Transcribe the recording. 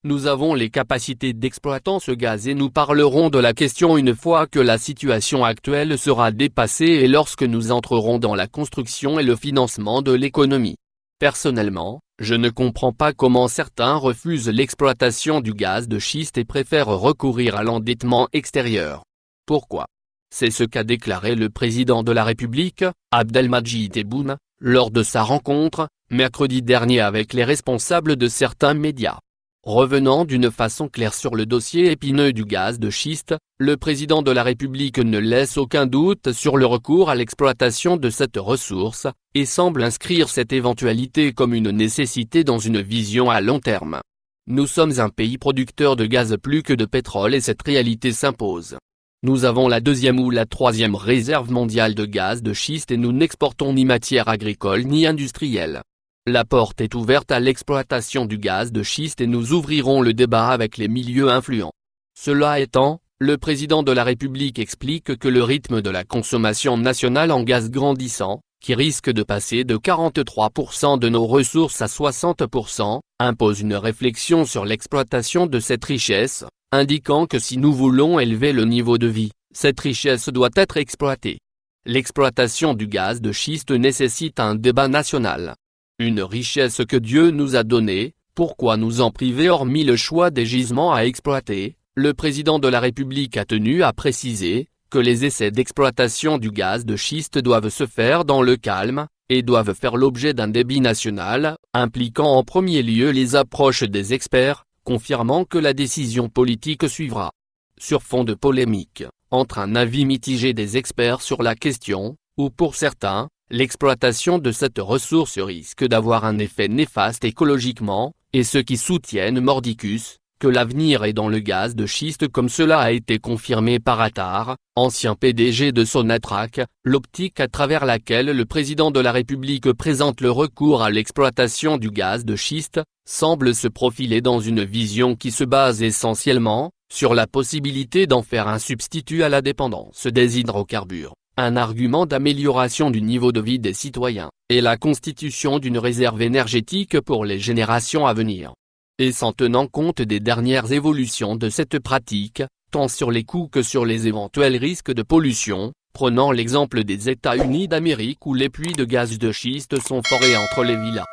Nous avons les capacités d'exploiter ce gaz et nous parlerons de la question une fois que la situation actuelle sera dépassée et lorsque nous entrerons dans la construction et le financement de l'économie. Personnellement, je ne comprends pas comment certains refusent l'exploitation du gaz de schiste et préfèrent recourir à l'endettement extérieur. Pourquoi? C'est ce qu'a déclaré le président de la République, Abdelmadjid Tebboune, lors de sa rencontre, mercredi dernier avec les responsables de certains médias. Revenant d'une façon claire sur le dossier épineux du gaz de schiste, le président de la République ne laisse aucun doute sur le recours à l'exploitation de cette ressource, et semble inscrire cette éventualité comme une nécessité dans une vision à long terme. Nous sommes un pays producteur de gaz plus que de pétrole et cette réalité s'impose. Nous avons la deuxième ou la troisième réserve mondiale de gaz de schiste et nous n'exportons ni matière agricole ni industrielle. La porte est ouverte à l'exploitation du gaz de schiste et nous ouvrirons le débat avec les milieux influents. Cela étant, le président de la République explique que le rythme de la consommation nationale en gaz grandissant, qui risque de passer de 43% de nos ressources à 60%, impose une réflexion sur l'exploitation de cette richesse, indiquant que si nous voulons élever le niveau de vie, cette richesse doit être exploitée. L'exploitation du gaz de schiste nécessite un débat national. Une richesse que Dieu nous a donnée, pourquoi nous en priver hormis le choix des gisements à exploiter? Le président de la République a tenu à préciser que les essais d'exploitation du gaz de schiste doivent se faire dans le calme, et doivent faire l'objet d'un débat national, impliquant en premier lieu les approches des experts, confirmant que la décision politique suivra. Sur fond de polémique, entre un avis mitigé des experts sur la question, ou pour certains, l'exploitation de cette ressource risque d'avoir un effet néfaste écologiquement, et ceux qui soutiennent mordicus, que l'avenir est dans le gaz de schiste comme cela a été confirmé par Attar, ancien PDG de Sonatrach, l'optique à travers laquelle le président de la République présente le recours à l'exploitation du gaz de schiste, semble se profiler dans une vision qui se base essentiellement sur la possibilité d'en faire un substitut à la dépendance des hydrocarbures, un argument d'amélioration du niveau de vie des citoyens, et la constitution d'une réserve énergétique pour les générations à venir. Et sans tenant compte des dernières évolutions de cette pratique, tant sur les coûts que sur les éventuels risques de pollution, prenant l'exemple des États-Unis d'Amérique où les puits de gaz de schiste sont forés entre les villas.